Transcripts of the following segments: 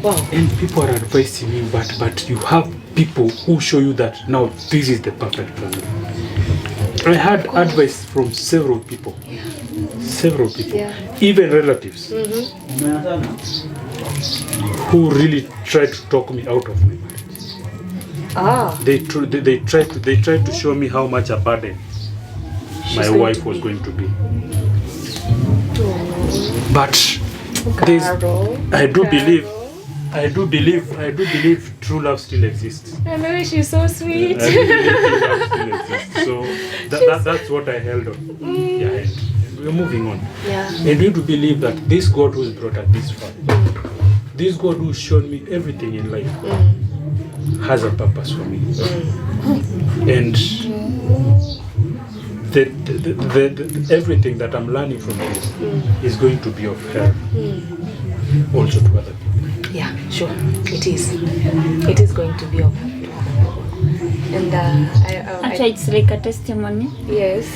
Wow. And people are advising me, but you have people who show you that now this is the perfect family. I had advice from several people. Yeah. Several people. Yeah. Even relatives. Who really tried to talk me out of my marriage. They tried to show me how much a burden my wife was going to be. But I do believe true love still exists. I know, she's so sweet. I do believe true love still exists. So that's what I held on. Yeah, and we're moving on. Yeah. And we do believe that this God who's brought us this far, this God who's shown me everything in life, has a purpose for me. And the everything that I'm learning from this is going to be of help also to other people. Yeah, sure. It is. It is going to be of help. And actually, it's like a testimony. Yes.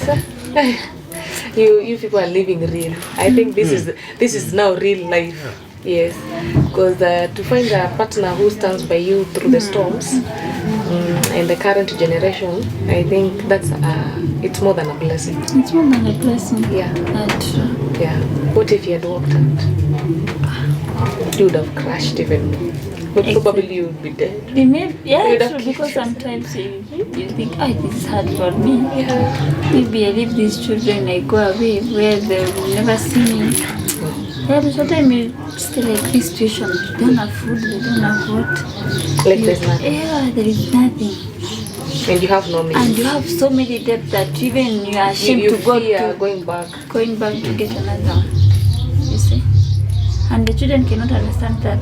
You people are living real. I think this is now real life. Yes, because to find a partner who stands by you through the storms in the current generation, I think that's it's more than a blessing. It's more than a blessing. Yeah. That's true. Yeah. What if you had walked out? You would have crashed even more. But probably you would be dead. True, because sometimes you think, this is hard for me. Yeah. Maybe I leave these children, I go away where they will never see me. Yeah, but sometimes you still like this situation. You don't have food, you don't have what. Like there's nothing. Yeah, there is nothing. And you have no means. And you have so many debts that even you are ashamed you to go going back to get another one. You see? And the children cannot understand that.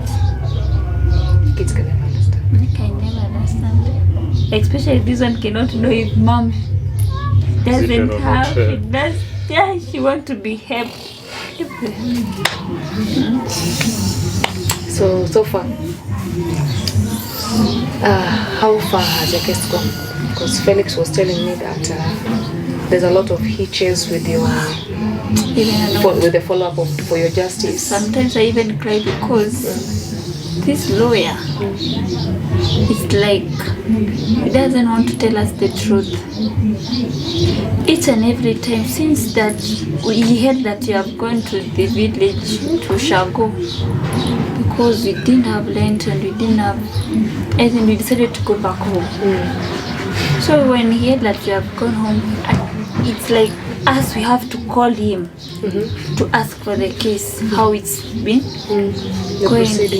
Kids can never understand. They can never understand. Especially this one cannot know if mom doesn't have it. Yeah, she wants to be helped. So far, how far has your case gone? Because Felix was telling me that there's a lot of hitches with your with the follow-up for your justice. Sometimes I even cry because this lawyer, it's like he doesn't want to tell us the truth. Each and every time, since that we heard that you have gone to the village to Shago, because we didn't have rent and we didn't have anything, we decided to go back home. So when he heard that you have gone home, it's like us, we have to call him to ask for the case, how it's been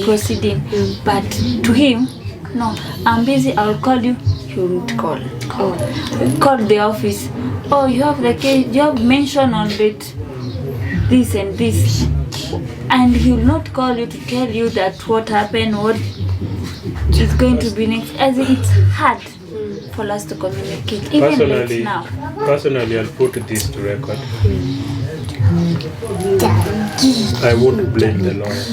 proceeding. But to him, no, I'm busy, I'll call you. He won't call. Call the office. Oh, you have the case, you have mentioned on it this and this. And he will not call you to tell you that what happened, what is going to be next. As it's hard for us to communicate, even late now. Personally, I'll put this to record. I won't blame the lawyer.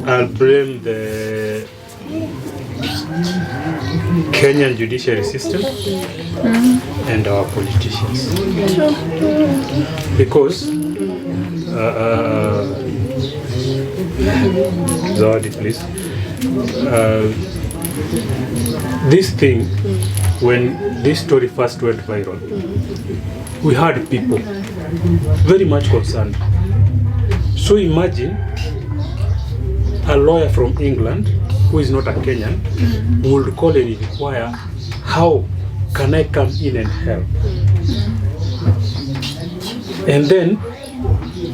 I'll blame the Kenyan judiciary system and our politicians. Because Zawadi, please. This thing, when this story first went viral, we had people very much concerned. So imagine a lawyer from England who is not a Kenyan would call and inquire, how can I come in and help? And then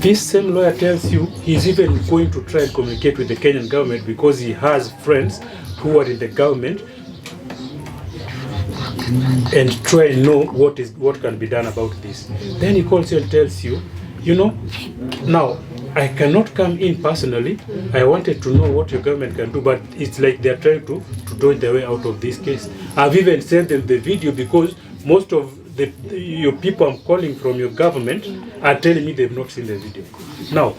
this same lawyer tells you he's even going to try and communicate with the Kenyan government because he has friends who are in the government and try and know what can be done about this. Then he calls you and tells you, now I cannot come in personally. I wanted to know what your government can do, but it's like they're trying to dodge their way out of this case. I've even sent them the video because most of your people I'm calling from your government are telling me they've not seen the video. Now,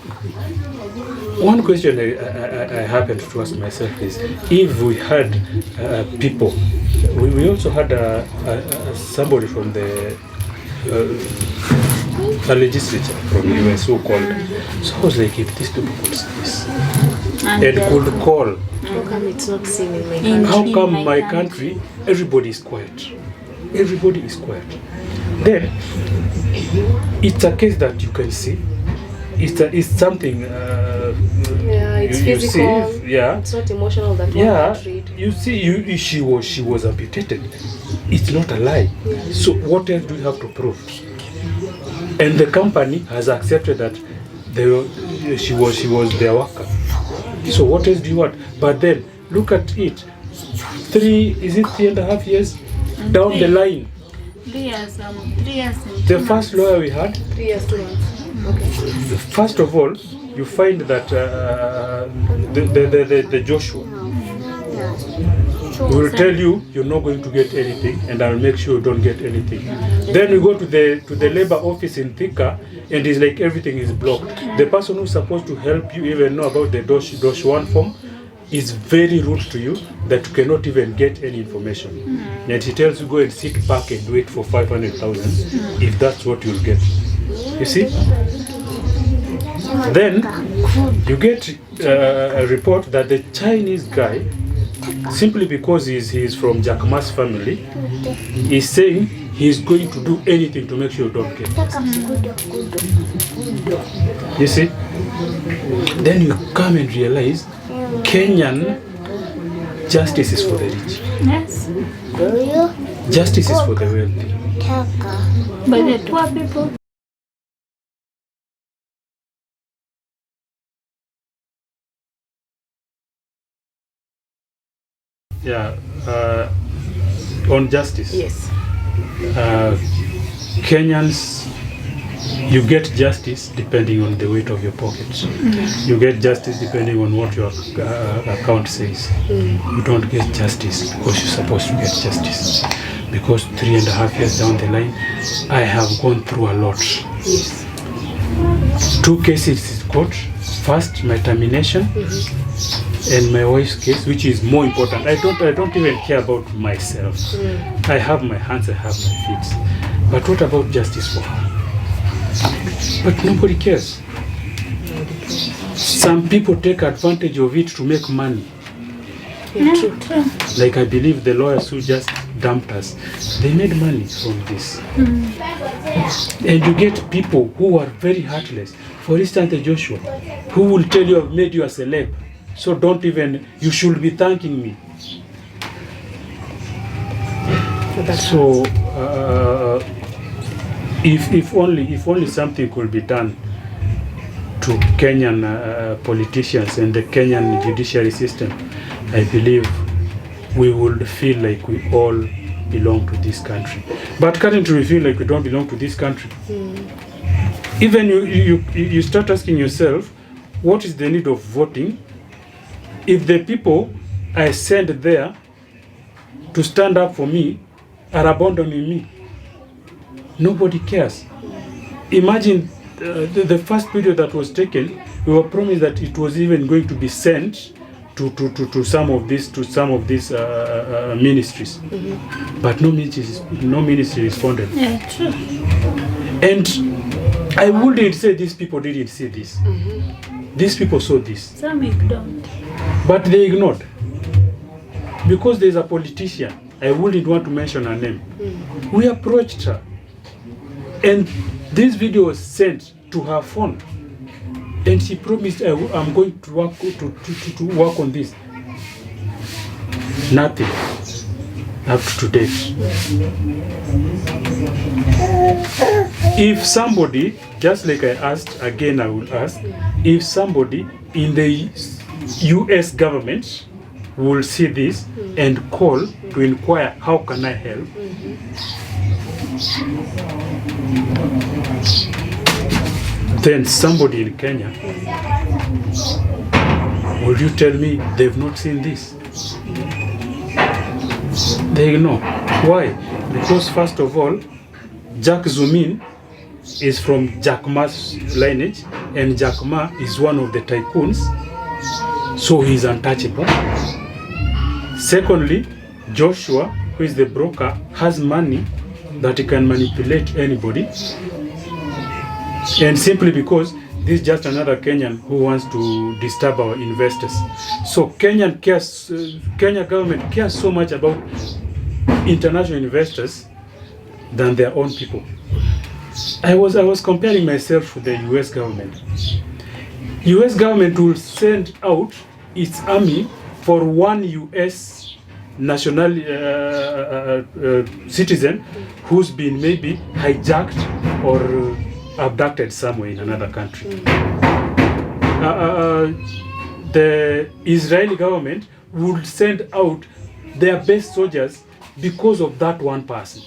one question I happened to ask myself is, if we had people, we also had somebody from the a legislature from US who called. So I was like, if these people could see this and could call, How come it's not seen in my In- country? how come my my country, everybody is quiet? Everybody is quiet. Then, it's a case that you can see. It's something Yeah, it's you physical. see, yeah. It's not emotional that one Yeah, can't read. you see, she was amputated. It's not a lie. So what else do you have to prove? And the company has accepted that she was their worker. So what else do you want? But then look at it. 3.5 years down the line. 3 years, 3 years and The 2 first lawyer we had, 3 years, 2 months. Okay. first of all, you find that the Joshua will tell you you're not going to get anything, and I'll make sure you don't get anything. Then we go to the labor office in Thika, and it's like everything is blocked. The person who's supposed to help you even know about the Dosh 1 form is very rude to you that you cannot even get any information. And he tells you go and sit back and wait for 500,000 if that's what you'll get. You see? Then you get a report that the Chinese guy, simply because he's from Jack Ma's family, is saying he's going to do anything to make sure you don't get it. You see? Then you come and realize Kenyan justice is for the rich. Yes. Justice is for the wealthy. But the poor people. Yeah. On justice. Yes. Kenyans, you get justice depending on the weight of your pockets. You get justice depending on what your account says. You don't get justice because you're supposed to get justice. Because 3.5 years down the line, I have gone through a lot. Yes. 2 cases in court. First, my termination, and my wife's case, which is more important. I don't even care about myself. I have my hands, I have my feet. But what about justice for her? But nobody cares. Some people take advantage of it to make money. Yeah, true. Like I believe the lawyers who just dumped us, they made money from this. And you get people who are very heartless. For instance, the Joshua, who will tell you I've made you a celeb. So don't even, you should be thanking me. So if only something could be done to Kenyan politicians and the Kenyan judiciary system, I believe we would feel like we all belong to this country. But currently we feel like we don't belong to this country. Even you start asking yourself, what is the need of voting if the people I send there to stand up for me are abandoning me? Nobody cares. Imagine the first video that was taken, we were promised that it was even going to be sent to some of these ministries, but no ministry responded. Yeah, true. And I wouldn't say these people didn't see this. These people saw this, Some ignored. but they ignored. Because there's a politician, I wouldn't want to mention her name. We approached her, and this video was sent to her phone, and she promised I'm going to work on this. Nothing up to date. If somebody, just like I asked, again I will ask, if somebody in the US government will see this and call to inquire how can I help, then somebody in Kenya, will you tell me they've not seen this? They know. Why? Because first of all, Jack Zumin is from Jack Ma's lineage, and Jack Ma is one of the tycoons, so he's untouchable. Secondly, Joshua, who is the broker, has money that he can manipulate anybody. And simply because this is just another Kenyan who wants to disturb our investors. So Kenya government cares so much about international investors than their own people. I was comparing myself with the US government. US government will send out its army for one US national citizen who's been maybe hijacked or abducted somewhere in another country. The Israeli government would send out their best soldiers because of that one person.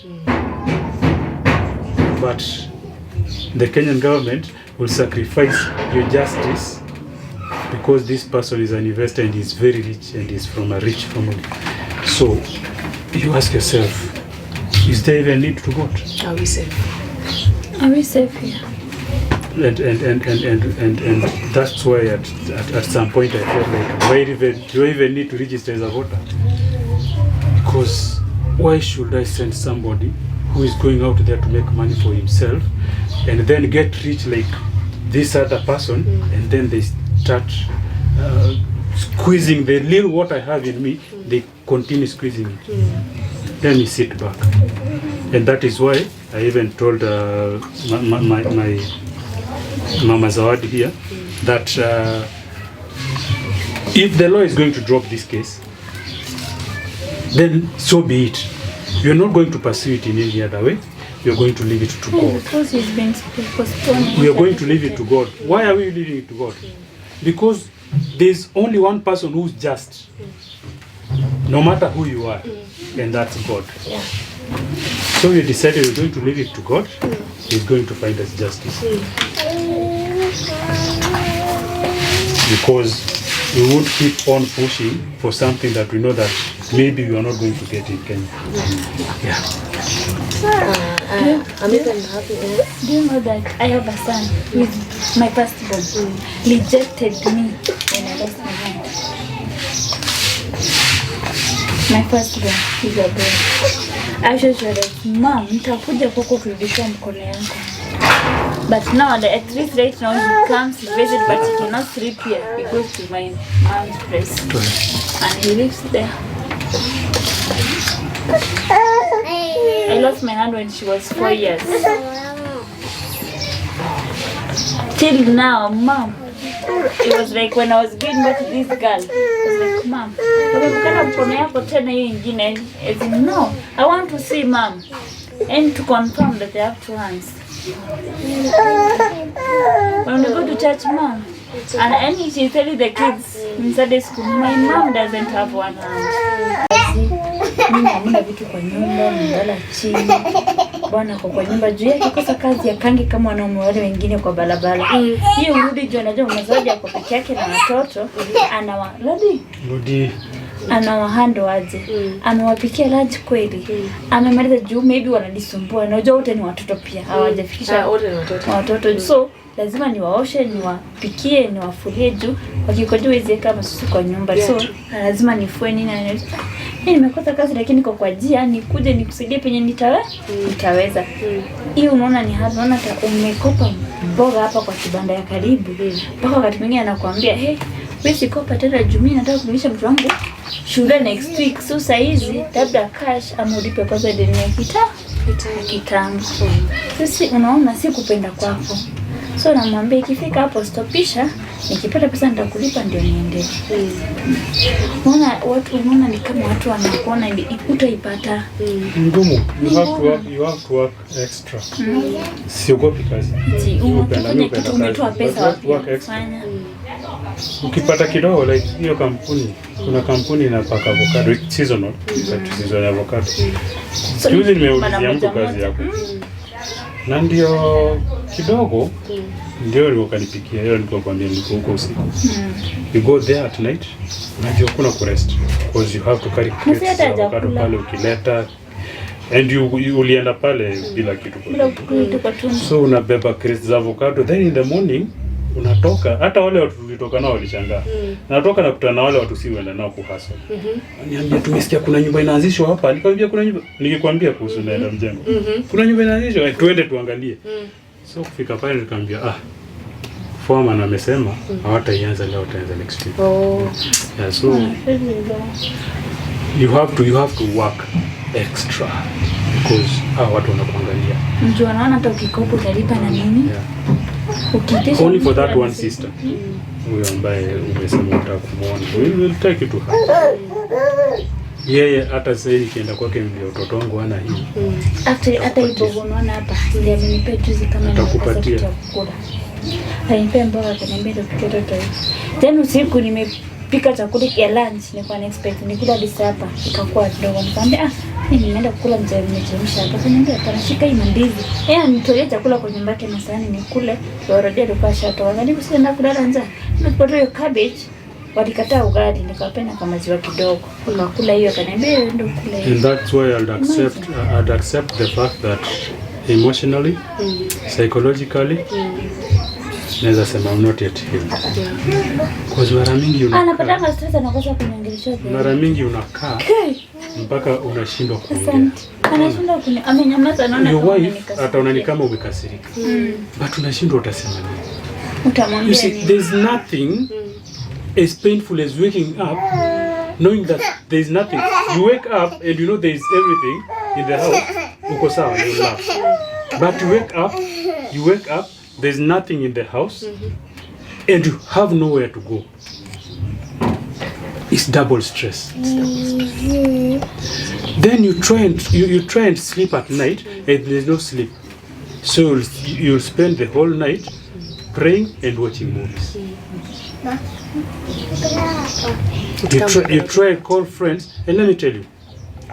But the Kenyan government will sacrifice your justice because this person is an investor and is very rich and is from a rich family. So you ask yourself, is there even need to God? Are we safe? Are we safe here? And that's why at some point I felt like, do I even need to register as a voter? Because why should I send somebody who is going out there to make money for himself and then get rich like this other person, and then they start squeezing the little what I have in me, they continue squeezing it. Let me sit back. And that is why I even told my Mama Zawadi here that if the law is going to drop this case, then so be it. We are not going to pursue it in any other way. We are going to leave it to God. Because it's been postponed. We are going to leave it to God. Why are we leaving it to God? Because there's only one person who's just, no matter who you are, and that's God. Yeah. So we decided we're going to leave it to God. He's going to find us justice. Because we won't keep on pushing for something that we know that maybe we are not going to get in Kenya. Yeah. I'm even happy. Do you know that I have a son with my firstborn rejected me when I lost my hand? My firstborn is a boy. I should say that, Mom, nitakuja kwako kurudisha mkono yangu. But now, at least right now, he comes, he visits, but he cannot sleep here. He goes to my mom's place. And he lives there. I lost my hand when she was 4 years. Till now, Mom, it was like when I was giving birth to this girl, I was like, Mom, no, I want to see Mom and to confirm that they have 2 hands. When we go to church, Mom, and she's telling the kids in Sunday school, my mom doesn't have 1 hand. Mimi hamna vitu kwa nyumba, nalala chini. Bwana kwa nyumba juu yake kosa kazi ya kangi kama wanaume wale wengine kwa barabara. Hiyo urudi juu anajua mzazi yako peke yake na watoto, Rudi. Anawahando aje. Anawapikia lunch kweli. Amemaliza juu maybe wananisumbua. Unajua wote ni watoto pia. Hawajafikisha wote ni watoto. So lazima niwaoshe, niwapikie, niwafulie juu. Wakikojoa hizi kama sisi kwa nyumba. So lazima nifue nini na nini. Mimi nimekosa kazi lakini kwa njia nikuje nikusaidie penye nitaweza. Hiyo unaona ni hard, unaona umekopa mboga hapa kwa kibanda ya karibu. Mpaka wakati mwingine anakuambia, "Hey, wewe sikopa tena Jumii, nataka kulisha mtu wangu shule next week." So saizi labda cash amulipe kwanza deni ya kitambo. Sisi unaona si kupenda kwako. So namwambia ikifika hapo stopisha, nikipata pesa nitakulipa ndio niende. Unaona unaona ni kama watu wanakuona utaipata. Ngumu. You have to work extra. Siogopi kazi. Umetoa pesa work extra. Ukipata kidogo like hiyo kampuni, kuna kampuni inapaka avocado seasonal, season avocado. Juzi nimeulizia mtu kazi yako. Na ndio kidogo ndio wakanipikia hiyo, nilikwambia niko huko usiku. You go there at night, unajua kuna kurest because you have to carry crates of avocado pale ukileta, and you ulienda pale bila kitu kwa. So unabeba crates za avocado, then in the morning unatoka, hata wale watu tulitoka nao walishangaa. Natoka na kutana na wale watu si wenda nao kuhasa. Niambia tumesikia kuna nyumba inaanzishwa hapa. Nikamwambia kuna nyumba. Nikikwambia kuhusu naenda mjengo. Kuna nyumba inaanzishwa, twende tuangalie. So kufika pale nikamwambia foreman amesema hawataianza leo, wataanza next week. Yeah, so you have to work extra because watu wanakuangalia. Mtu anaona hata ukikopa utalipa na nini? Yeah. Only for that one sister. Huyo ambaye umesema unataka kumuona. We will take you to her. Yeye hata sasa nikienda kwake ndio mtoto wangu ana hii. Hata hivyo unaona hapa ndio amenipea juzi kama nitakupatia chakula. Hainipe mboga kaniambia tupike toto hivi. Tena usiku nimepika chakula ya lunch nilikuwa na expect nikula hadi hapa ikakuwa kidogo nikamwambia mimi nimeenda kukula mzee nimechemsha hapa. Kaniambia tanashika hii mandizi. Nitolee chakula kwenye mbake na sahani nikule. Already alikuwa shatoa. Ngani usienda kulala njaa. Nilipata hiyo cabbage. Walikataa ugali nikawapenda kama maziwa kidogo. Unakula hiyo kaniambia ndio kula hiyo. And that's why I'd accept the fact that emotionally, psychologically, naweza sema I'm not yet healed. Because mara mingi anapata stress anakosa kuniongelesha. Mara mingi unakaa mpaka unashindwa kuongea. Anashindwa amenyamaza naona kama ataona ni kama umekasirika. But unashindwa utasema nini? Utamwambia. You see, there's nothing as painful as waking up knowing that there's nothing. You wake up and you know there's everything in the house. Uko sawa, you laugh. But you wake up, there's nothing in the house, and you have nowhere to go. It's double stress. Then you try and sleep at night, and there's no sleep. So you'll spend the whole night praying and watching movies. You try and call friends, and let me tell you,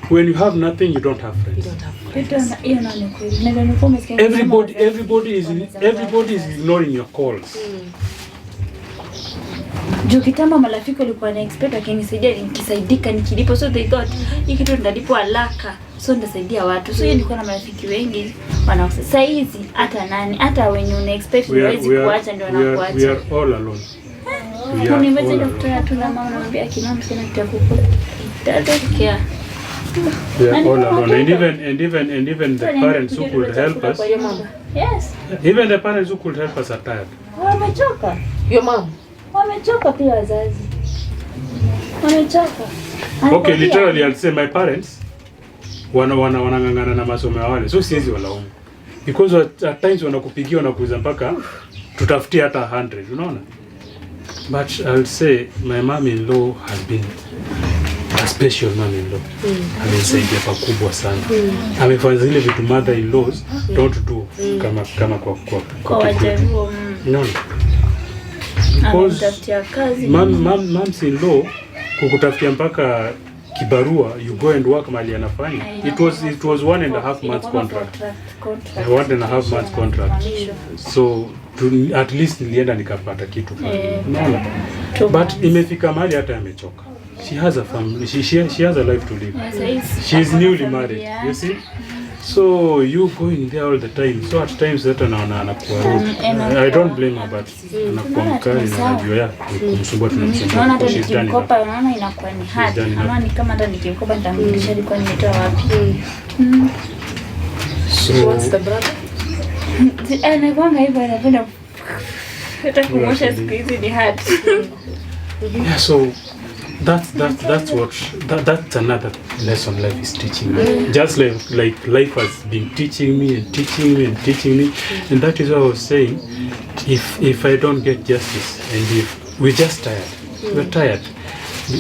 when you have nothing, you don't have friends. Everybody is ignoring your calls. Juu kitambo marafiki walikuwa na expect akinisaidia nikisaidika nikilipo, so they thought hii kitu ndalipo haraka so ndasaidia watu. So nilikuwa na marafiki wengi wanaosema sasa hizi hata wenye una expect huwezi kuacha ndio wanakuacha. We are all alone. Nimeweza kutoa tu na mama anambia kinao msana kitakukula. Tatokea. We are all alone. And even the parents who could help us. Yes. Even the parents who could help us are tired. Wamechoka. Your mom. Wamechoka pia wazazi. Wamechoka. Okay, literally I'll say my parents wanangangana na masomo ya wale. So siwezi walaumu. Because at times wanakupigia wanakuuliza mpaka tutafutie hata 100, unaona? But I'll say my mom-in-law has been a special mom-in-law. Amesaidia pakubwa sana. Amefanya zile vitu mother-in-laws don't do kama kwa wajaruo. No. Because moms-in-law kukutafutia mpaka kibarua, you go and work mali anafanya. It was 1.5 months contract. 1.5 months contract. So at least nilienda nikapata kitu unaona. But imefika mali hata amechoka. She has a family. She has a life to live. She is newly married. You see? So you going there all the time. So at times that anakuwa rude. I don't blame her, but anakuwa mkali na anajua ya kumsumbua tunamsumbua. Naona hata nikimkopa unaona inakuwa ni hard. Naona ni kama hata nikimkopa nitamrudisha alikuwa nimetoa wapi. So what's the brother? Anakuanga hivyo anapenda hata kumosha siku hizi ni hard. Yeah, so that's another lesson life is teaching me. Just like life has been teaching me, and that is what I was saying. If I don't get justice, and if we're just tired, we're tired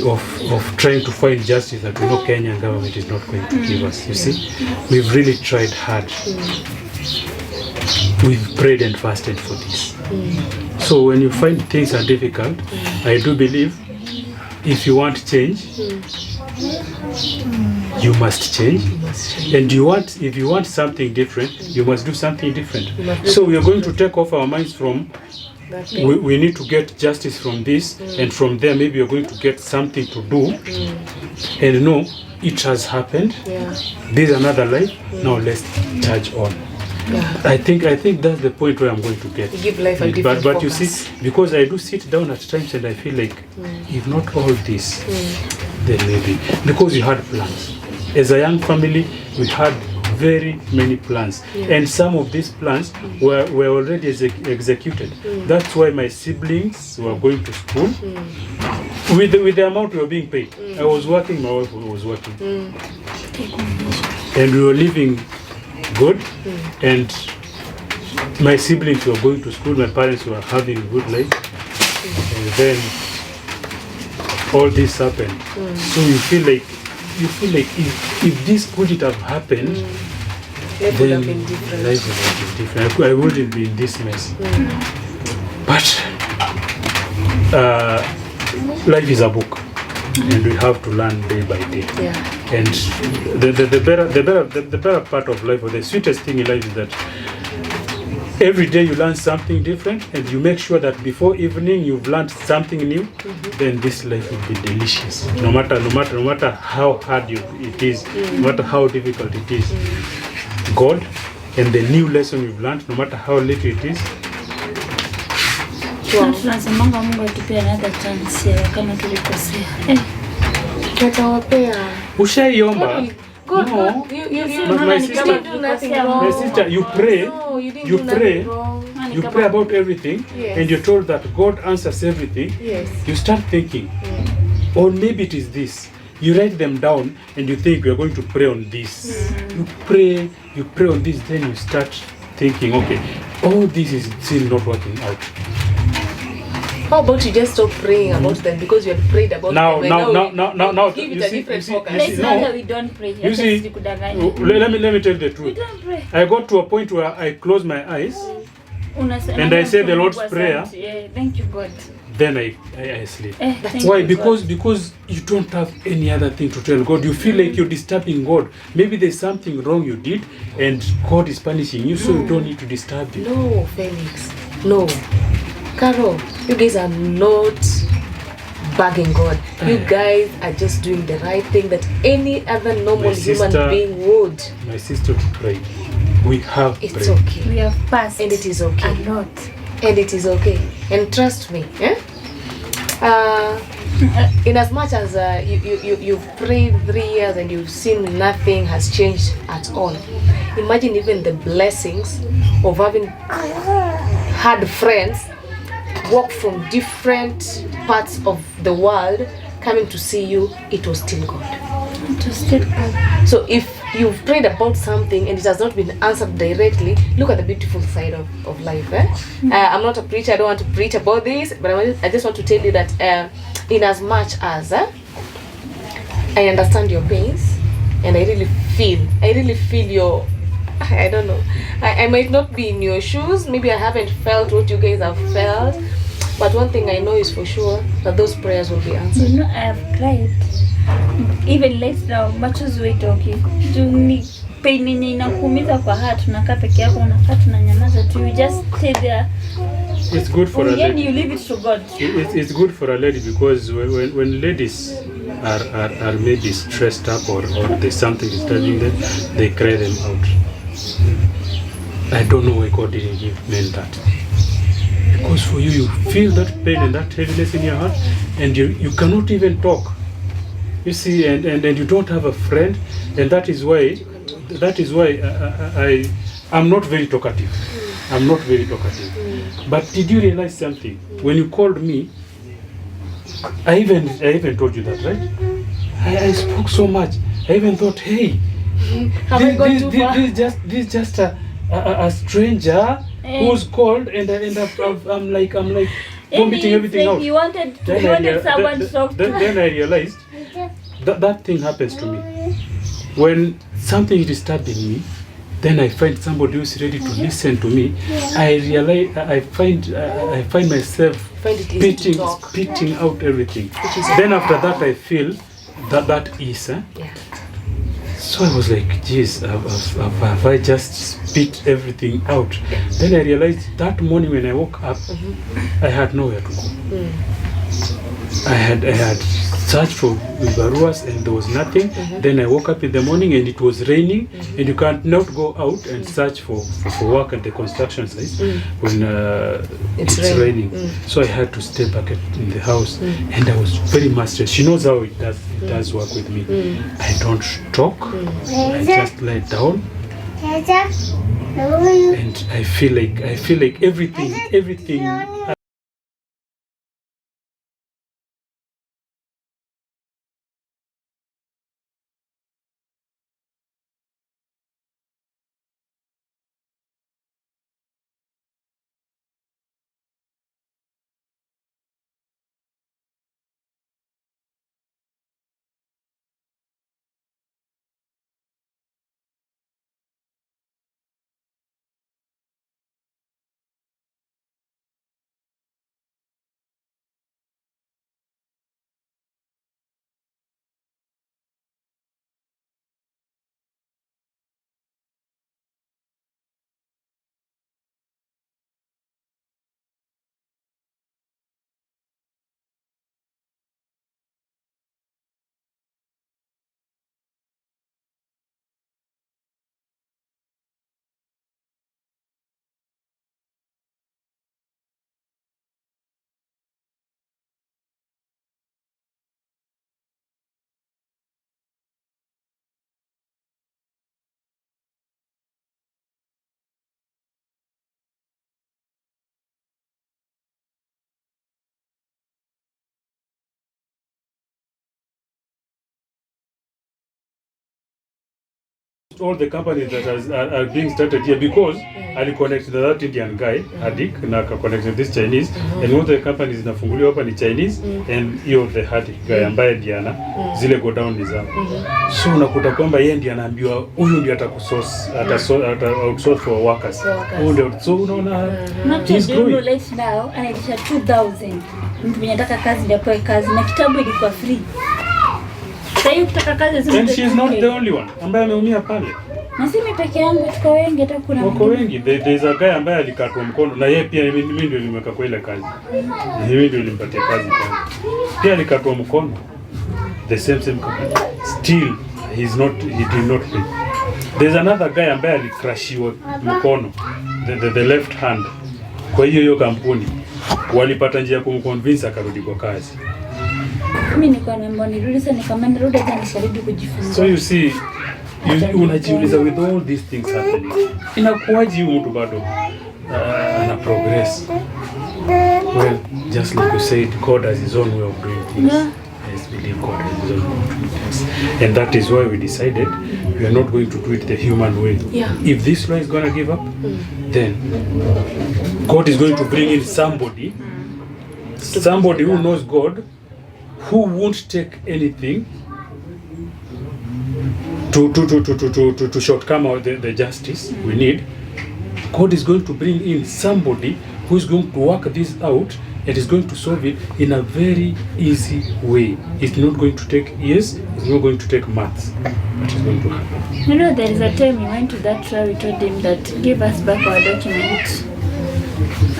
of trying to find justice that we know Kenyan government is not going to give us. You see, we've really tried hard. We've prayed and fasted for this. So when you find things are difficult, I do believe if you want change, you must change. And if you want something different, you must do something different. So we are going to take off our minds from we need to get justice from this, and from there maybe you're going to get something to do. And no, it has happened. This is another life. Now let's charge on. I think that's the point where I'm going to get. Give life a different but focus. You see, because I do sit down at times and I feel like if not all this, then maybe because we had plans. As a young family, we had very many plans, and some of these plans were already executed. That's why my siblings were going to school with the amount we were being paid. I was working, my wife was working, and we were living good, and my siblings were going to school, my parents were having a good life, and then all this happened. So you feel like if this couldn't have happened, Life would have been different. life would have been different. I wouldn't be in this mess. But life is a book, and we have to learn day by day. Yeah. And the better part of life, or the sweetest thing in life, is that every day you learn something different, and you make sure that before evening you've learned something new. Then this life will be delicious. No matter how hard it is, no matter how difficult it is. God and the new lesson you've learned, no matter how little it is. Tunasemanga Mungu atupie another chance ya kama tulikosea. Tutawapea. Ushaiomba? God, No. you didn't do nothing wrong. My sister, you pray. No, you didn't You do pray. nothing wrong. You pray about everything, Yes. and you're told that God answers everything. Yes. You start thinking, or maybe it is this. You write them down, and you think you're going to pray on this. You pray on this, then you start thinking, okay, all this is still not working out. How about you just stop praying about them because you had prayed about Now, them? now, Give you it a see- different you see- focus. you Let's see- not no. that we don't pray. You see, let me tell you the We truth. don't pray. I got to a point where I closed my eyes, And I said the Lord's Prayer. Yeah, thank you, God. then I sleep. Thank Why? you, Because you don't have any other thing to tell God. You feel like you're disturbing God. Maybe there's something wrong you did, and God is punishing you, so you don't need to disturb Him. No, Felix. No. Carol, you guys are not bugging God. You guys are just doing the right thing that any other normal My sister- human being would. My sister prayed. We have It's prayed. okay. We have passed And it is okay. a lot. And it is okay. And trust me, in as much as you've prayed 3 years and you've seen nothing has changed at all, imagine even the blessings of having had friends walk from different parts of the world coming to see you. It was still God. It was still good. So if you've prayed about something and it has not been answered directly, look at the beautiful side of life. I'm not a preacher, I don't want to preach about this, but I just want to tell you that in as much as I understand your pains, and I really feel your, I don't know, I might not be in your shoes, maybe I haven't felt what you guys have felt, but one thing I know is for sure, that those prayers will be answered. You know, I have cried. Even late now, machozi waitoki. Ni pain yenye inakuumiza kwa heart, unakaa peke yako, unakaa tunanyamaza tu. You just stay there. It's good for a And lady. you leave it to God. It's good for a lady because when ladies are maybe stressed up or there's something disturbing them, they cry them out. I don't know why God didn't give men that. Because for you feel that pain and that heaviness in your heart, and you cannot even talk. You see, and you don't have a friend, and that is why I'm not very talkative. I'm not very talkative. But did you realize something? When you called me, I even told you that, right? I spoke so much. I even thought, hey, this just a stranger who's called, and I'm like vomiting everything out. You wanted someone to talk to. Then I realized that thing happens to me. When something is disturbing me, then I find somebody who's ready to listen to me. I realize I find myself spitting out everything. Then after that I feel that is. So I was like, geez, have I just spit everything out? Then I realized that morning when I woke up, I had nowhere to go. I had searched for Baruas and there was nothing. Then I woke up in the morning and it was raining, and you can't not go out and search for work at the construction site when it's raining. So I had to stay back in the house, and I was very much stressed. She knows how it does work with me. I don't talk. I just lie down And I feel like everything. All the companies that are being started here, because I connected that Indian guy Hadik na connected this Chinese, and all the companies zinafunguliwa hapa ni Chinese, and hiyo the Hadik guy ambaye Diana zile go down ni zao. So unakuta kwamba yeye ndiye anaambiwa huyu ndiye ata outsource for workers. So unaona he's growing. Right now anaisha 2000 mtu mwenye anataka kazi ndio apewe kazi, na kitabu ilikuwa free. And she is not the only one ambaye ameumia pale. Na si mimi peke yangu, tuko wengi, hata kuna wako wengi. There is a guy ambaye alikatwa mkono na yeye pia mimi ndio nilimweka kwa ile kazi. Mimi ndio nilimpatia kazi pale. Pia alikatwa mkono. The same company. Still he did not pay. There's another guy ambaye alikrashiwa mkono. The left hand. Kwa hiyo kampuni walipata njia kumconvince akarudi kwa kazi. Mimi niko na mbona nirudi sana nikamwambia rudi hata nisharudi kujifunza. So you see, unajiuliza with all these things happening, inakuwaje huyu mtu bado ana progress? Well, just like you said, God has his own way of doing things. Yeah. Yes, believe God has his own way of doing things. And that is why we decided we are not going to do it the human way. Yeah. If this law is going to give up, then God is going to bring in somebody who knows God, who won't take anything to shortcome the justice we need. God is going to bring in somebody who is going to work this out and is going to solve it in a very easy way. It's not going to take years, it's not going to take months. What is going to happen? You know, there is a time we went to that trial, we told him that give us back our document.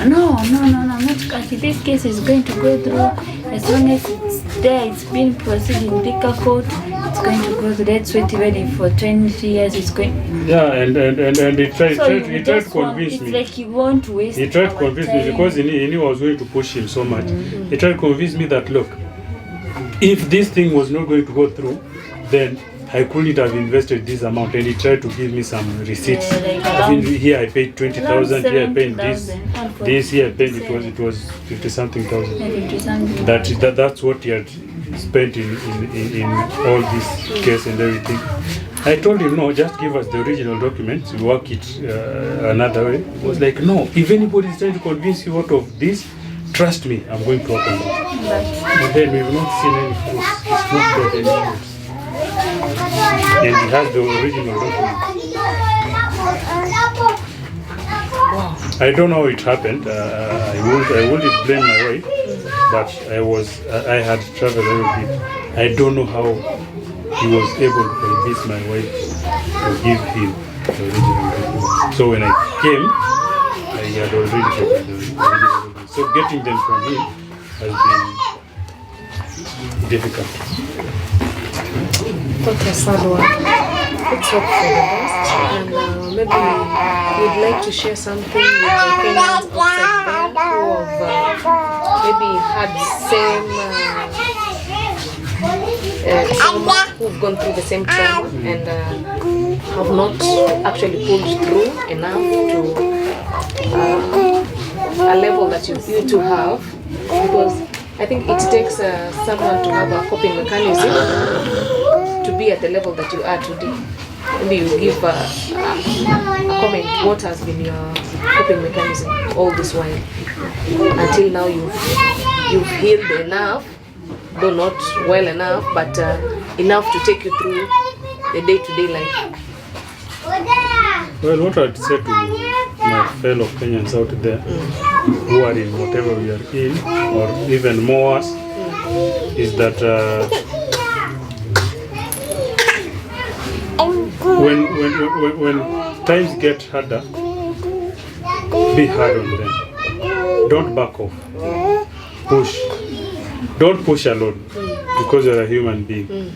No, I'm not catching. This case is going to go through. As long as it's there, it's been proceeded in Dicker Court, it's going to go through. That's what even for 20 years it's going. Yeah, and he tried to convince me. It's like you want to waste. He tried to convince me because he knew I was going to push him so much. He tried to convince me that look, if this thing was not going to go through, then I couldn't have invested this amount, and he tried to give me some receipts. Yeah, like here I paid 20,000. Here I paid this. Here I paid it was 50-something thousand. Yeah, That's what he had spent in all this case and everything. I told him no, just give us the original documents. We'll work it another way. He was like, no. If anybody is trying to convince you out of this, trust me, I'm going to work on that. But then we've not seen any proofs. It's not got any proofs. And he has the original document. Wow. I don't know how it happened. I wouldn't blame my wife, but I had traveled a little bit. I don't know how he was able to convince my wife to give him the original document. So when I came, I had already gotten the original document. So getting them from him has been difficult. Dr. Salwa, let's hope for the best, and maybe you'd like to share something with the Kenyans outside there who have maybe had same trauma, who who've gone through the same trauma and have not actually pulled through enough to a level that you to have, because I think it takes someone to have a coping mechanism to be at the level that you are today. Maybe you give a comment, what has been your coping mechanism all this while? Until now you've healed enough, though not well enough, but enough to take you through the day-to-day life. Well, what I'd say to my fellow Kenyans out there who are in whatever we are in, or even more worse, is that when times get harder, be hard on them. Don't back off. Push. Don't push alone, because you're a human being.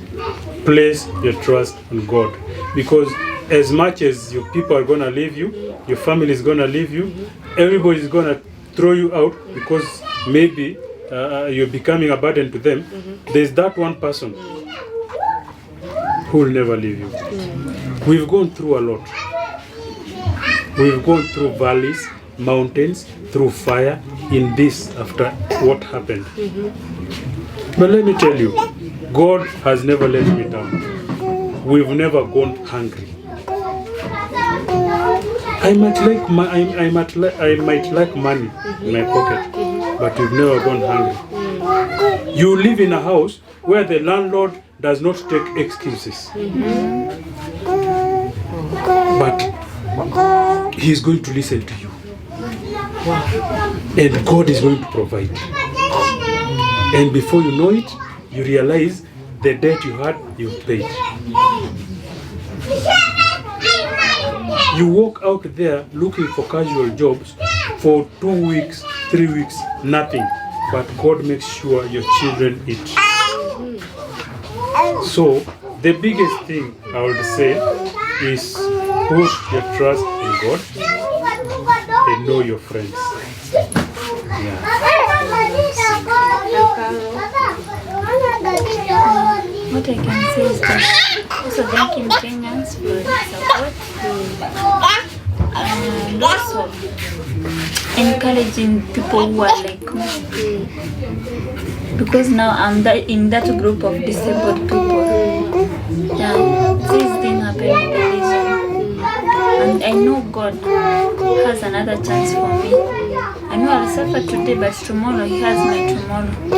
Place your trust on God, because as much as your people are going to leave you, your family is going to leave you, everybody is going to throw you out because maybe you're becoming a burden to them. There's that one person who will never leave you. We've gone through a lot. We've gone through valleys, mountains, through fire in this after what happened. But let me tell you, God has never let me down. We've never gone hungry. I might like money in my pocket, but we've never gone hungry. You live in a house where the landlord does not take excuses, but he's going to listen to you. And God is going to provide. And before you know it, you realize the debt you had, you paid. You walk out there looking for casual jobs for 2 weeks, 3 weeks, nothing. But God makes sure your children eat. So the biggest thing I would say is put your trust in God and know your friends. Yeah. What I can say is that also thanking Kenyans for the support and also encouraging people who are like me, because now I'm in that group of disabled people. Yeah, this didn't happen with the reason, and I know God has another chance for me. I know I'll suffer today, but tomorrow He has my tomorrow. I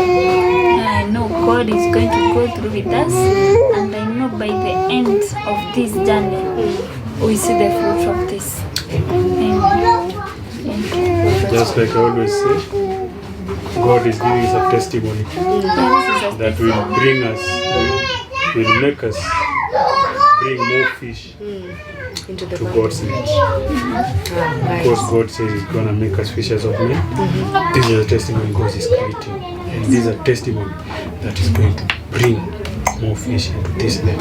know God is going to go through with us, and I know by the end of this journey, we see the fruit of this. Amen. Just like I always say, God is giving us a testimony that will bring us, will make us bring more fish Into the to mountain. God's net. Because God says He's going to make us fishers of men. This is a testimony God is creating. And this is a testimony that is going to bring more fish into this net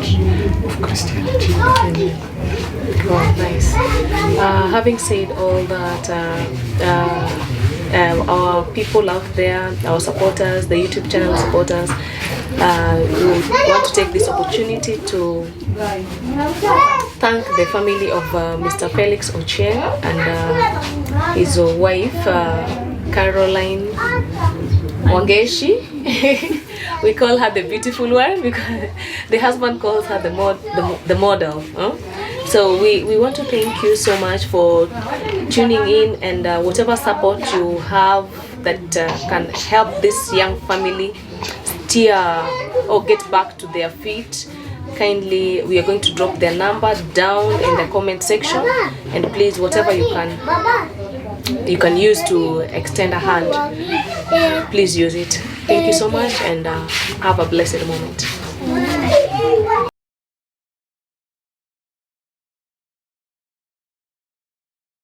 of Christianity. Wow, nice. Having said all that, our people out there, our supporters, the YouTube channel supporters, we want to take this opportunity to thank the family of Mr. Felix Ochieng and his wife Caroline Wangeshi. We call her the beautiful one because the husband calls her the model. Huh? So we want to thank you so much for tuning in, and whatever support you have that can help this young family steer or get back to their feet. Kindly, we are going to drop their number down in the comment section, and please, whatever you can use to extend a hand, please use it. Thank you so much, and have a blessed moment.